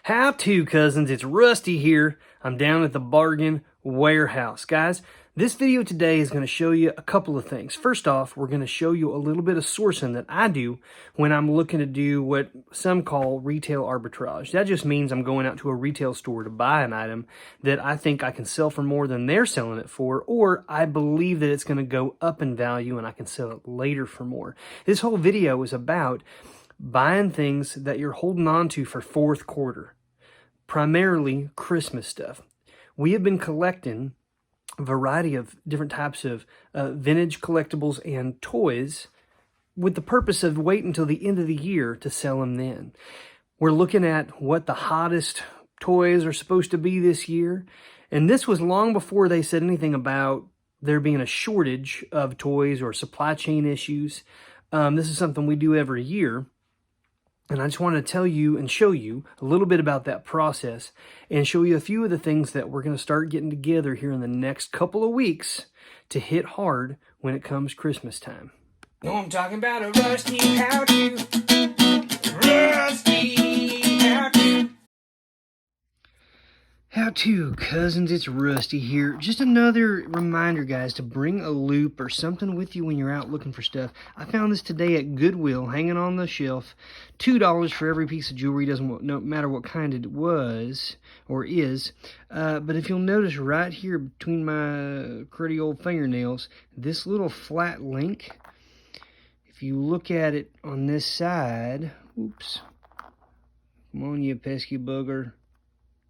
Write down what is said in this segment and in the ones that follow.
How to, cousins? It's Rusty here. I'm down at the bargain warehouse. Guys, this video today is going to show you a couple of things. First off, we're going to show you a little bit of sourcing that I do when I'm looking to do what some call retail arbitrage. That just means I'm going out to a retail store to buy an item that I think I can sell for more than they're selling it for, or I believe that it's going to go up in value and I can sell it later for more. This whole video is about buying things that you're holding on to for fourth quarter, primarily Christmas stuff. We have been collecting a variety of different types of vintage collectibles and toys with the purpose of waiting until the end of the year to sell them then. We're looking at what the hottest toys are supposed to be this year, and this was long before they said anything about there being a shortage of toys or supply chain issues. This is something we do every year. And I just want to tell you and show you a little bit about that process and show you a few of the things that we're going to start getting together here in the next couple of weeks to hit hard when it comes Christmas time. No, I'm talking about a Rusty how-to. Rusty how-to. How to, cousins? It's Rusty here. Just another reminder, guys, to bring a loop or something with you when you're out looking for stuff. I found this today at Goodwill, hanging on the shelf. $2 for every piece of jewelry. Doesn't no matter what kind it was or is. But if you'll notice right here between my cruddy old fingernails, this little flat link, if you look at it on this side, oops, come on, you pesky booger.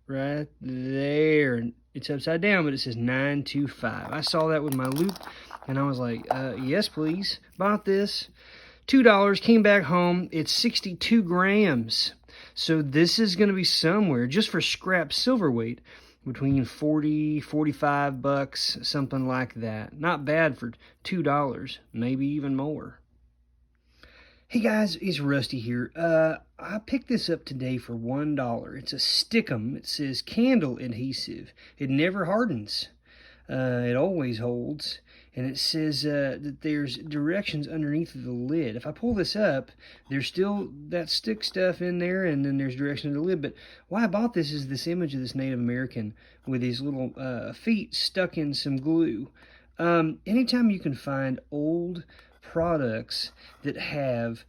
Right there, it's upside down, but it says 925. I saw that with my loop, and I was like, yes, please. Bought this. $2, came back home. It's 62 grams. So this is going to be somewhere, just for scrap silver weight, between 40, 45 bucks, something like that. Not bad for $2, maybe even more. Hey guys, it's Rusty here. I picked this up today for $1. It's a Stickum. It says candle adhesive. It never hardens. It always holds. And it says that there's directions underneath the lid. If I pull this up, there's still that stick stuff in there, and then there's direction to the lid. But why I bought this is this image of this Native American with his little feet stuck in some glue. Anytime you can find old products that have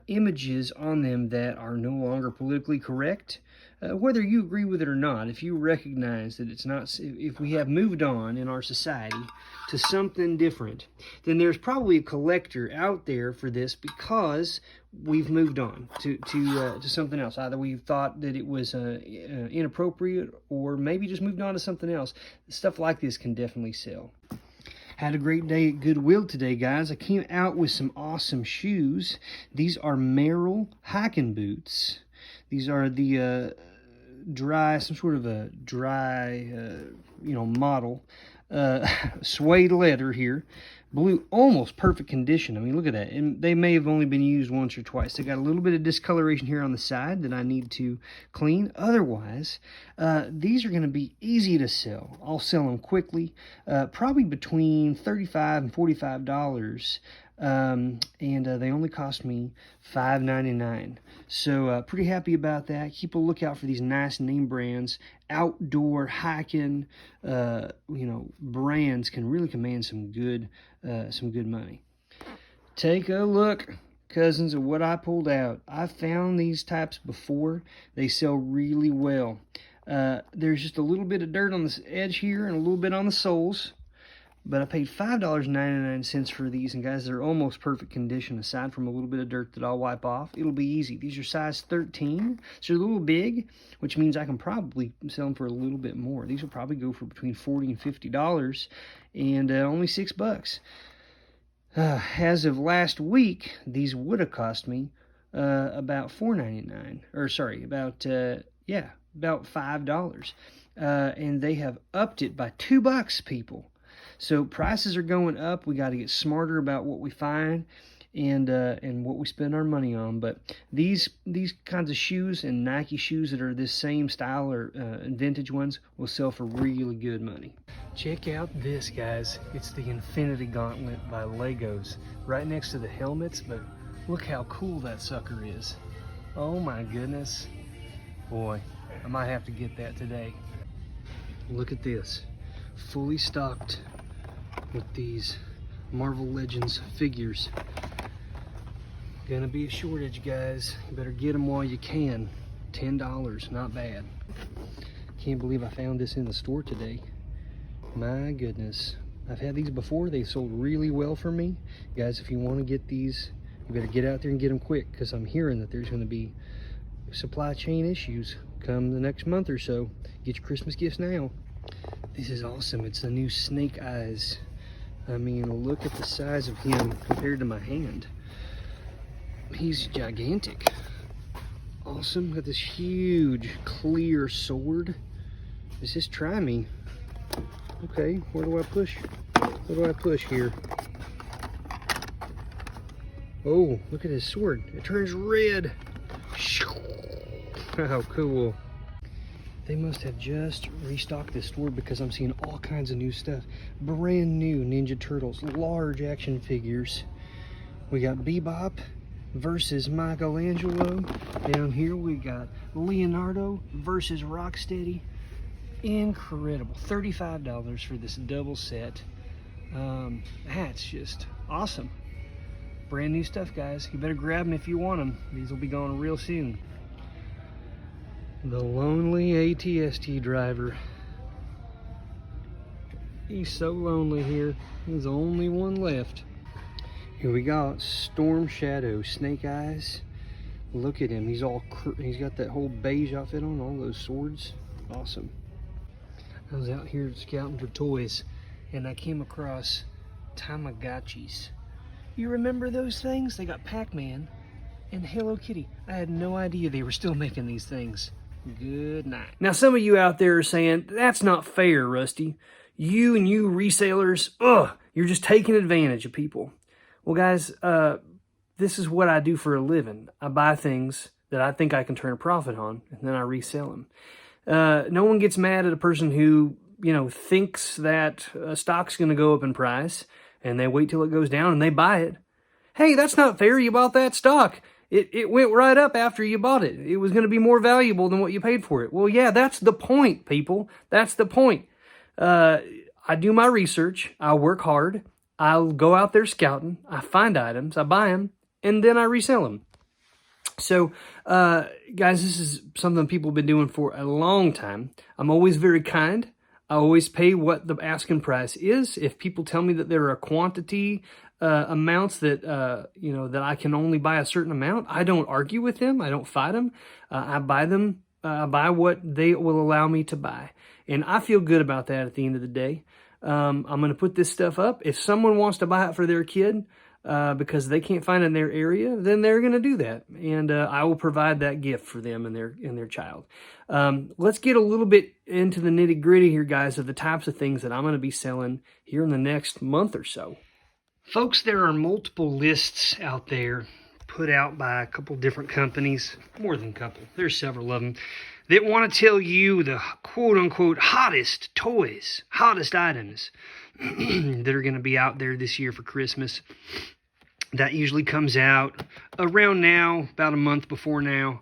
images on them that are no longer politically correct, whether you agree with it or not, if you recognize that it's not, if we have moved on in our society to something different, then there's probably a collector out there for this because we've moved on to something else. Either we've thought that it was inappropriate, or maybe just moved on to something else. Stuff like this can definitely sell. Had a great day at Goodwill today, guys. I came out with some awesome shoes. These are Merrell hiking boots. These are the some sort of a dry, model. Suede leather here. Blue, almost perfect condition. I mean, look at that. And they may have only been used once or twice. They got a little bit of discoloration here on the side that I need to clean. Otherwise, these are going to be easy to sell. I'll sell them quickly, probably between $35 and $45. And they only cost me $5.99. So pretty happy about that. Keep a lookout for these nice name brands. Outdoor hiking, brands can really command some good money. Take a look, cousins, of what I pulled out. I found these types before. They sell really well. There's just a little bit of dirt on the edge here and a little bit on the soles. But I paid $5.99 for these, and guys, they're almost perfect condition aside from a little bit of dirt that I'll wipe off. It'll be easy. These are size 13, so they're a little big, which means I can probably sell them for a little bit more. These will probably go for between $40 and $50, and only $6. As of last week, these would have cost me about $4.99, or sorry, about $5. And they have upped it by $2, people. So prices are going up. We got to get smarter about what we find and what we spend our money on. But these kinds of shoes and Nike shoes that are this same style or vintage ones will sell for really good money. Check out this, guys. It's the Infinity Gauntlet by Legos, right next to the helmets. But look how cool that sucker is. Oh my goodness. Boy, I might have to get that today. Look at this. Fully stocked with these Marvel Legends figures. Gonna be a shortage, guys. You better get them while you can. $10, not bad. Can't believe I found this in the store today. My goodness. I've had these before. They sold really well for me. Guys, if you want to get these, you better get out there and get them quick, because I'm hearing that there's going to be supply chain issues come the next month or so. Get your Christmas gifts now. This is awesome. It's the new Snake Eyes. I mean, look at the size of him compared to my hand. He's gigantic. Awesome. Got this huge clear sword. Is this try me? Okay, where do I push? Where do I push here? Oh, look at his sword. It turns red. How cool. They must have just restocked this store, because I'm seeing all kinds of new stuff. Brand new Ninja Turtles, large action figures. We got Bebop versus Michelangelo. Down here we got Leonardo versus Rocksteady. Incredible. $35 for this double set. That's just awesome. Brand new stuff, guys. You better grab them if you want them. These will be gone real soon. The lonely ATST driver. He's so lonely here. He's the only one left. Here we got Storm Shadow, Snake Eyes. Look at him. He's got that whole beige outfit on, all those swords. Awesome. I was out here scouting for toys, and I came across Tamagotchis. You remember those things? They got Pac-Man and Hello Kitty. I had no idea they were still making these things. Good night. Now, some of you out there are saying, that's not fair, Rusty. You and you resellers, you're just taking advantage of people. Well, guys, this is what I do for a living. I buy things that I think I can turn a profit on, and then I resell them. No one gets mad at a person who, thinks that a stock's going to go up in price, and they wait till it goes down and they buy it. Hey, that's not fair. You bought that stock. It went right up after you bought it. It was going to be more valuable than what you paid for it. Well, yeah, that's the point, people. That's the point. I do my research. I work hard. I'll go out there scouting. I find items. I buy them, and then I resell them. So, guys, this is something people have been doing for a long time. I'm always very kind. I always pay what the asking price is. If people tell me that there are quantity amounts that, that I can only buy a certain amount, I don't argue with them. I don't fight them. I buy them. I buy what they will allow me to buy. And I feel good about that at the end of the day. I'm going to put this stuff up. If someone wants to buy it for their kid, because they can't find it in their area, then they're going to do that. And I will provide that gift for them and their child. Let's get a little bit into the nitty gritty here, guys, of the types of things that I'm going to be selling here in the next month or so. Folks, there are multiple lists out there put out by a couple different companies, more than a couple. There's several of them that want to tell you the quote-unquote hottest toys, hottest items that are going to be out there this year for Christmas. That usually comes out around now, about a month before now.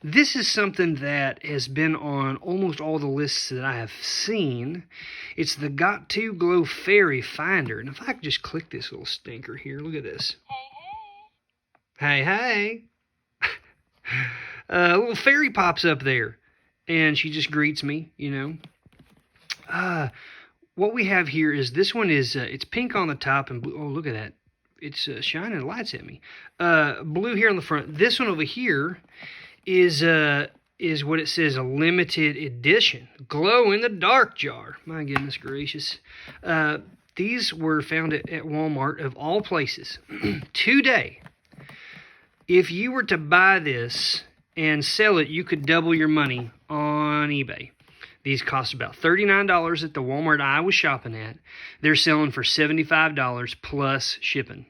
This is something that has been on almost all the lists that I have seen. It's the Got To Glow Fairy Finder. And if I could just click this little stinker here, look at this. Hey, hey. A little fairy pops up there, and she just greets me, What we have here is, this one is, it's pink on the top and blue. Oh, look at that. It's shining lights at me. Blue here on the front. This one over here is what it says, a limited edition. Glow in the dark jar. My goodness gracious. These were found at Walmart, of all places, today. If you were to buy this and sell it, you could double your money on eBay. These cost about $39 at the Walmart I was shopping at. They're selling for $75 plus shipping.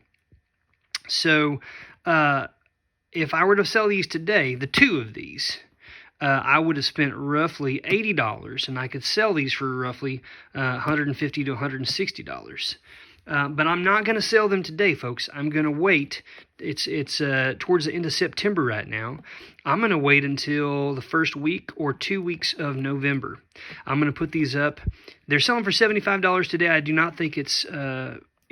So, if I were to sell these today, the two of these, I would have spent roughly $80, and I could sell these for roughly $150 to $160. But I'm not going to sell them today, folks. I'm going to wait. It's towards the end of September right now. I'm going to wait until the first week or 2 weeks of November. I'm going to put these up. They're selling for $75 today. I do not think it's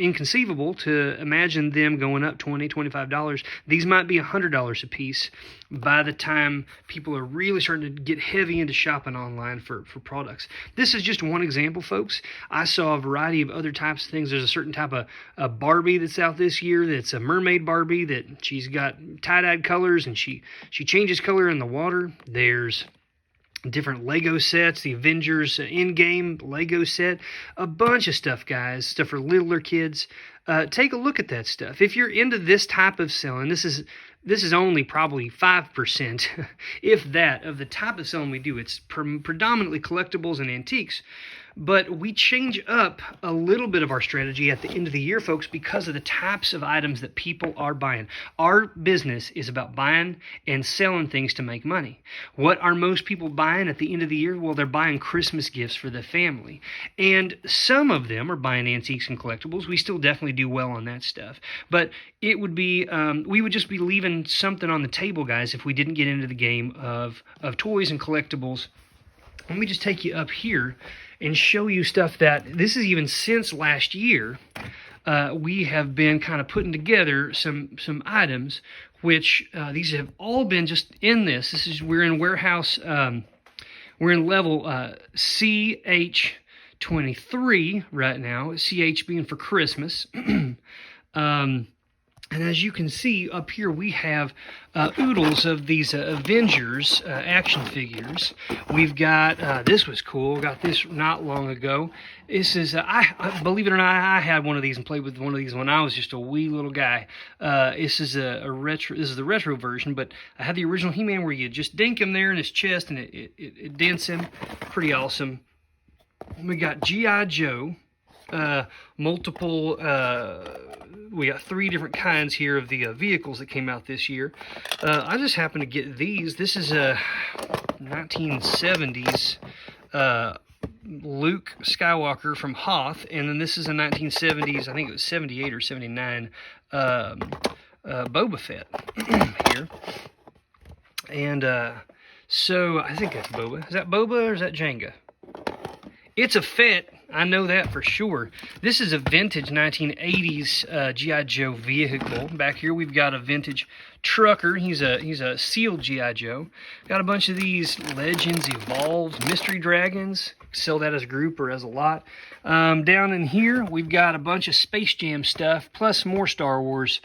inconceivable to imagine them going up $20, $25. These might be $100 a piece by the time people are really starting to get heavy into shopping online for products. This is just one example, folks. I saw a variety of other types of things. There's a certain type of a Barbie that's out this year that's a mermaid Barbie that she's got tie-dyed colors and she changes color in the water. There's different Lego sets, the Avengers in-game Lego set, a bunch of stuff, guys, stuff for littler kids. Take a look at that stuff. If you're into this type of selling, this is only probably 5%, if that, of the type of selling we do. It's predominantly collectibles and antiques. But we change up a little bit of our strategy at the end of the year, folks, because of the types of items that people are buying. Our business is about buying and selling things to make money. What are most people buying at the end of the year? Well, they're buying Christmas gifts for the family. And some of them are buying antiques and collectibles. We still definitely do well on that stuff. But it would be, we would just be leaving something on the table, guys, if we didn't get into the game of toys and collectibles. Let me just take you up here and show you stuff that, this is even since last year, we have been kind of putting together some items, which these have all been just in this. We're in warehouse, we're in level CH23 right now, CH being for Christmas. And as you can see up here, we have oodles of these Avengers action figures. We've got, this was cool, got this not long ago. This is, I believe it or not, I had one of these and played with one of these when I was just a wee little guy. This is a retro, this is the retro version, but I had the original He-Man where you just dink him there in his chest and it dents him. Pretty awesome. We got G.I. Joe. Multiple, we got 3 different kinds here of the vehicles that came out this year. I just happened to get these. This is a 1970s Luke Skywalker from Hoth, and then this is a 1970s, I think it was 78 or 79 Boba Fett here. And so I think that's Boba. Is that Boba or is that Jenga? It's a Fett. I know that for sure. This is a vintage 1980s G.I. Joe vehicle. Back here we've got a vintage trucker. He's a sealed G.I. Joe. Got a bunch of these Legends, Evolves, Mystery Dragons. Sell that as a group or as a lot. Down in here we've got a bunch of Space Jam stuff, plus more Star Wars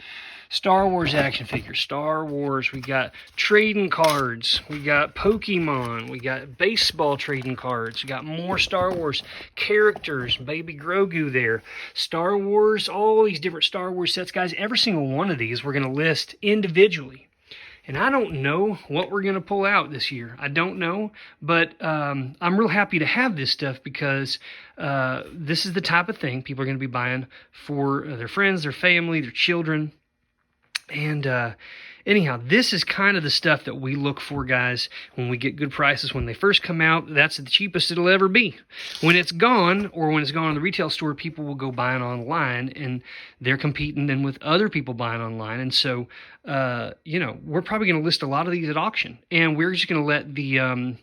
action figures, Star Wars. We got trading cards. We got Pokemon. We got baseball trading cards. We got more Star Wars characters. Baby Grogu there. Star Wars, all these different Star Wars sets, guys. Every single one of these we're going to list individually. And I don't know what we're going to pull out this year. I don't know, but I'm real happy to have this stuff because this is the type of thing people are going to be buying for their friends, their family, their children. And anyhow, this is kind of the stuff that we look for, guys, when we get good prices. When they first come out, that's the cheapest it'll ever be. When it's gone, or when it's gone in the retail store, people will go buying online, and they're competing then with other people buying online. And so, you know, we're probably going to list a lot of these at auction, and we're just going to let the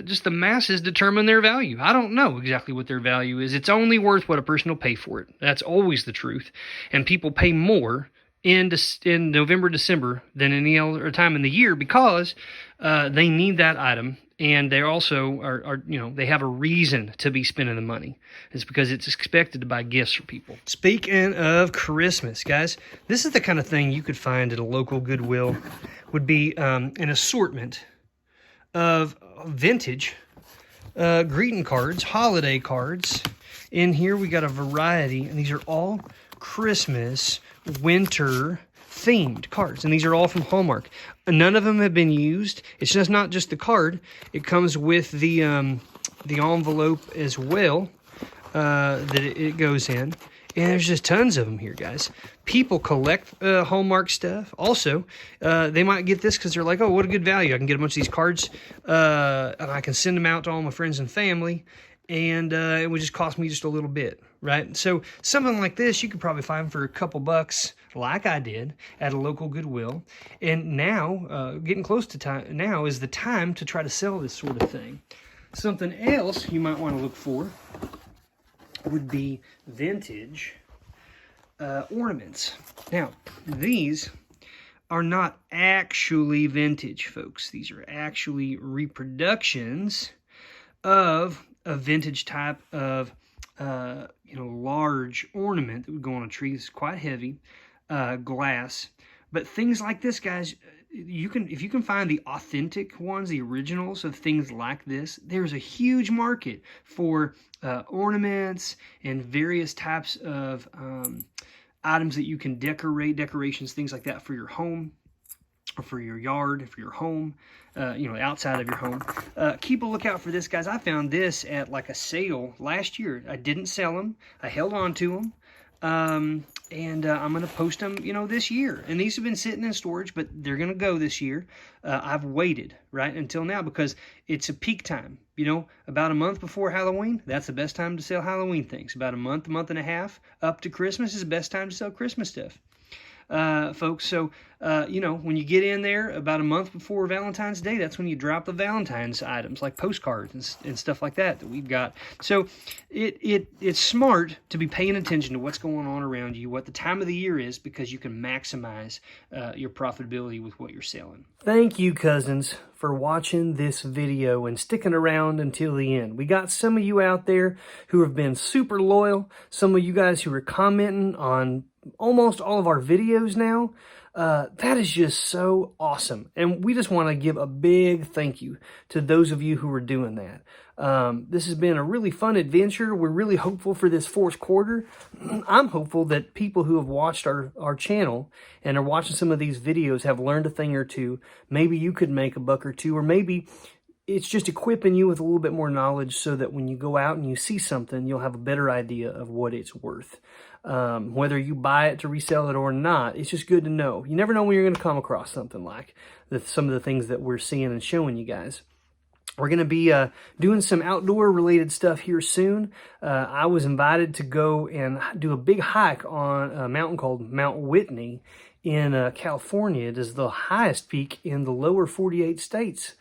just the masses determine their value. I don't know exactly what their value is. It's only worth what a person will pay for it. That's always the truth. And people pay more in November, December than any other time in the year because they need that item. And they also are, you know, they have a reason to be spending the money. It's because it's expected to buy gifts for people. Speaking of Christmas, guys, this is the kind of thing you could find at a local Goodwill. Would be an assortment of vintage greeting cards, holiday cards. In here we got a variety, and these are all Christmas, winter themed cards, and these are all from Hallmark. None of them have been used. It's just not just the card. It comes with the envelope as well that it goes in. And there's just tons of them here, guys. People collect Hallmark stuff. Also, they might get this because they're like, oh, what a good value. I can get a bunch of these cards, and I can send them out to all my friends and family, and it would just cost me just a little bit. right? So something like this you could probably find for a couple bucks, like I did at a local Goodwill. And now, getting close to time, now is the time to try to sell this sort of thing. Something else you might want to look for would be vintage ornaments. Now, these are not actually vintage, folks. These are actually reproductions of a vintage type of large ornament that would go on a tree. It's quite heavy, glass. But things like this, guys, if you can find the authentic ones, the originals of things like this, there's a huge market for ornaments and various types of items that you can decorate, decorations, things like that for your home, or for your yard, for your home, outside of your home. Keep a lookout for this, guys. I found this at like a sale last year. I didn't sell them. I held on to them. And I'm going to post them, this year. And these have been sitting in storage, but they're going to go this year. I've waited, right, until now because it's a peak time. About a month before Halloween, that's the best time to sell Halloween things. About a month and a half up to Christmas is the best time to sell Christmas stuff. Folks. So, when you get in there about a month before Valentine's Day, that's when you drop the Valentine's items like postcards and stuff like that we've got. So it's smart to be paying attention to what's going on around you, what the time of the year is, because you can maximize your profitability with what you're selling. Thank you, cousins, for watching this video and sticking around until the end. We got some of you out there who have been super loyal, some of you guys who are commenting on almost all of our videos now. That is just so awesome. And we just want to give a big thank you to those of you who are doing that. This has been a really fun adventure. We're really hopeful for this fourth quarter. I'm hopeful that people who have watched our channel and are watching some of these videos have learned a thing or two. Maybe you could make a buck or two, or maybe it's just equipping you with a little bit more knowledge so that when you go out and you see something, you'll have a better idea of what it's worth. Whether you buy it to resell it or not, it's just good to know. You never know when you're going to come across something like some of the things that we're seeing and showing you guys. We're going to be doing some outdoor related stuff here soon. I was invited to go and do a big hike on a mountain called Mount Whitney in California. It is the highest peak in the lower 48 states.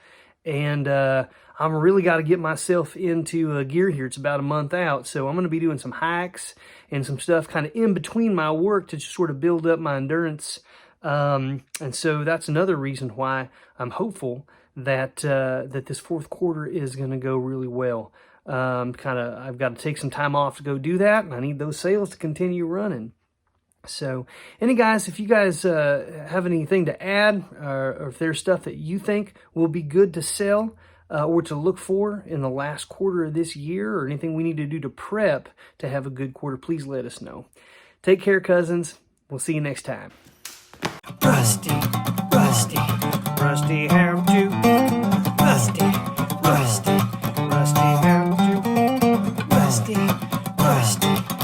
And I'm really got to get myself into gear here. It's about a month out. So I'm going to be doing some hikes and some stuff kind of in between my work to just sort of build up my endurance. And so that's another reason why I'm hopeful that this fourth quarter is going to go really well. I've got to take some time off to go do that. And I need those sales to continue running. So, guys, if you guys have anything to add, or if there's stuff that you think will be good to sell or to look for in the last quarter of this year, or anything we need to do to prep to have a good quarter, please let us know. Take care, cousins. We'll see you next time. Rusty, rusty, rusty how to. Rusty, rusty, rusty how to. Rusty, rusty.